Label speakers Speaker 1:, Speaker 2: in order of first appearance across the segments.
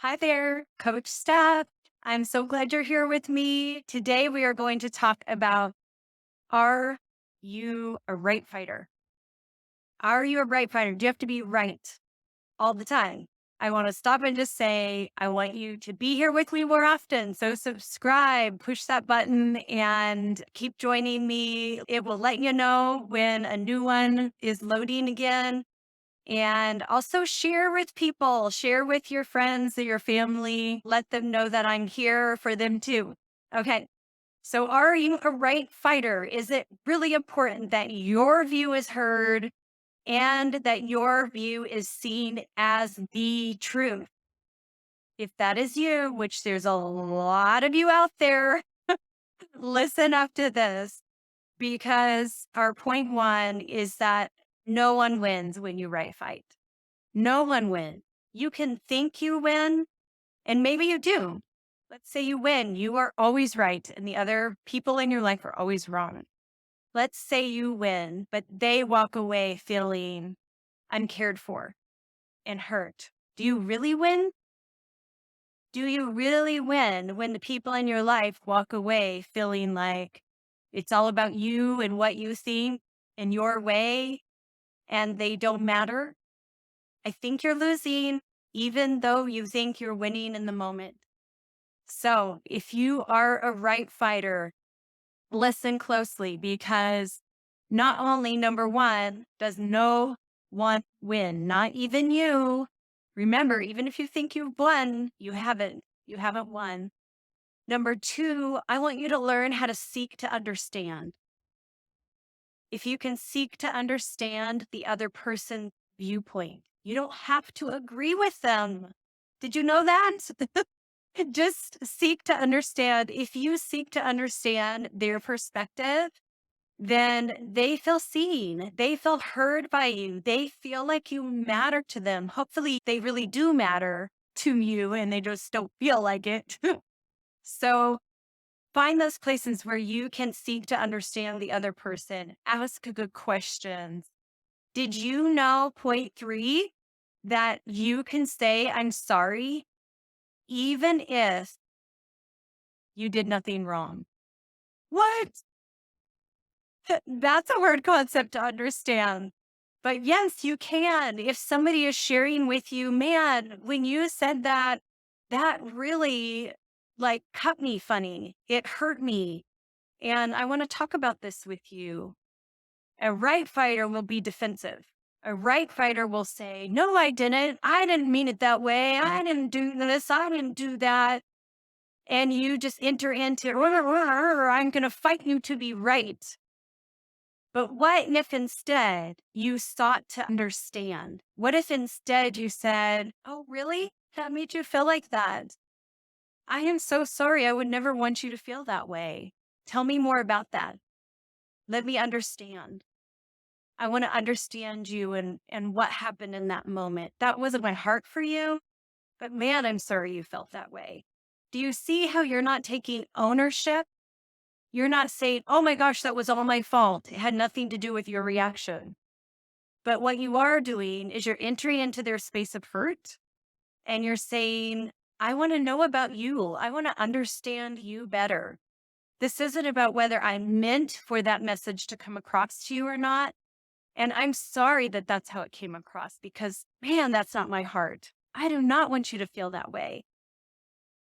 Speaker 1: Hi there, Coach Steph. I'm so glad you're here with me. Today, we are going to talk about, are you a right fighter? Are you a right fighter? Do you have to be right all the time? I want to stop and just say, I want you to be here with me more often. So subscribe, push that button, and keep joining me. It will let you know when a new one is loading again. And also share with people, share with your friends or your family. Let them know that I'm here for them too. Okay. So, are you a right fighter? Is it really important that your view is heard and that your view is seen as the truth? If that is you, which there's a lot of you out there, listen up to this because our point one is that no one wins when you right fight. No one wins. You can think you win, and maybe you do. Let's say you win. You are always right, and the other people in your life are always wrong. Let's say you win, but they walk away feeling uncared for and hurt. Do you really win? Do you really win when the people in your life walk away feeling like it's all about you and what you think and your way and they don't matter? I think you're losing, even though you think you're winning in the moment. So if you are a right fighter, listen closely because not only number one, does no one win, not even you. Remember, even if you think you've won, you haven't. You haven't won. Number two, I want you to learn how to seek to understand. If you can seek to understand the other person's viewpoint, you don't have to agree with them. Did you know that? Just seek to understand. If you seek to understand their perspective, then they feel seen. They feel heard by you. They feel like you matter to them. Hopefully, they really do matter to you and they just don't feel like it. So, find those places where you can seek to understand the other person. Ask good questions. Did you know, point three, that you can say, I'm sorry, even if you did nothing wrong? What? That's a hard concept to understand. But yes, you can. If somebody is sharing with you, man, when you said that, that really like cut me funny. It hurt me. And I want to talk about this with you. A right fighter will be defensive. A right fighter will say, no, I didn't. I didn't mean it that way. I didn't do this. I didn't do that. And you just enter into, I'm going to fight you to be right. But what if instead you sought to understand? What if instead you said, oh, really? That made you feel like that? I am so sorry. I would never want you to feel that way. Tell me more about that. Let me understand. I want to understand you and what happened in that moment. That wasn't my heart for you, but man, I'm sorry you felt that way. Do you see how you're not taking ownership? You're not saying, oh my gosh, that was all my fault. It had nothing to do with your reaction. But what you are doing is you're entering into their space of hurt and you're saying, I want to know about you. I want to understand you better. This isn't about whether I meant for that message to come across to you or not. And I'm sorry that that's how it came across because, man, that's not my heart. I do not want you to feel that way.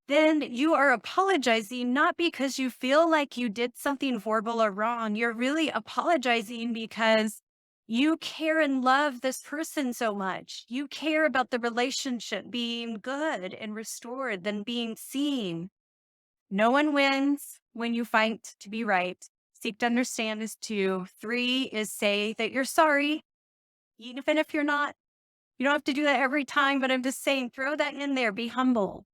Speaker 1: Then you are apologizing not because you feel like you did something horrible or wrong. You're really apologizing because you care and love this person so much. You care about the relationship being good and restored than being seen. No one wins when you fight to be right. Seek to understand is two. Three is say that you're sorry, even if you're not. You don't have to do that every time, but I'm just saying, throw that in there. Be humble.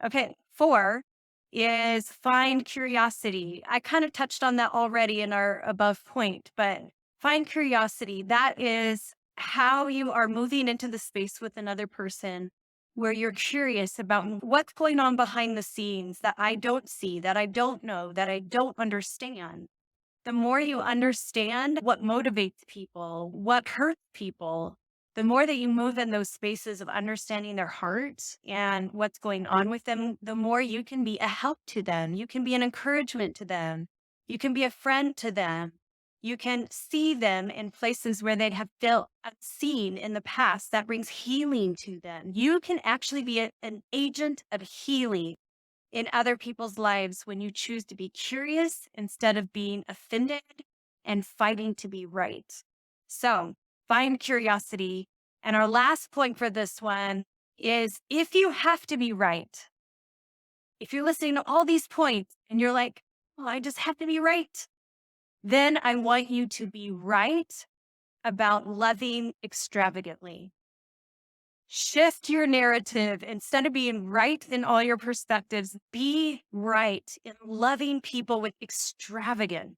Speaker 1: Okay. Four is find curiosity. I kind of touched on that already in our above point, but find curiosity. That is how you are moving into the space with another person where you're curious about what's going on behind the scenes that I don't see, that I don't know, that I don't understand. The more you understand what motivates people, what hurts people, The more that you move in those spaces of understanding their heart and what's going on with them, the more you can be a help to them. You can be an encouragement to them. You can be a friend to them. You can see them in places where they'd have felt unseen in the past. That brings healing to them. You can actually be an agent of healing in other people's lives when you choose to be curious instead of being offended and fighting to be right. So find curiosity. And our last point for this one is if you have to be right, if you're listening to all these points and you're like, well, I just have to be right, then I want you to be right about loving extravagantly. Shift your narrative. Instead of being right in all your perspectives, be right in loving people with extravagance.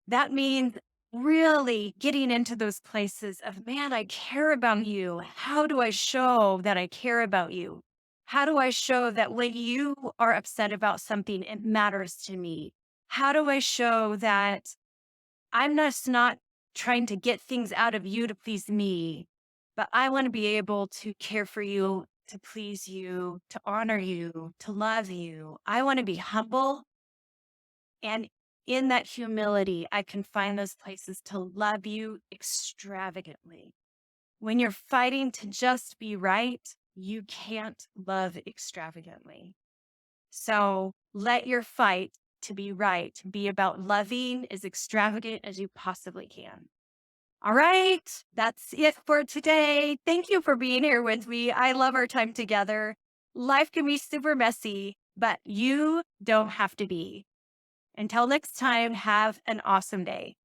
Speaker 1: That means really getting into those places of, man, I care about you. How do I show that I care about you? How do I show that when you are upset about something, it matters to me? How do I show that I'm just not trying to get things out of you to please me, but I want to be able to care for you, to please you, to honor you, to love you. I want to be humble. And in that humility, I can find those places to love you extravagantly. When you're fighting to just be right, you can't love extravagantly. So let your fight to be right be about loving as extravagant as you possibly can. All right, that's it for today. Thank you for being here with me. I love our time together. Life can be super messy, but you don't have to be. Until next time, have an awesome day.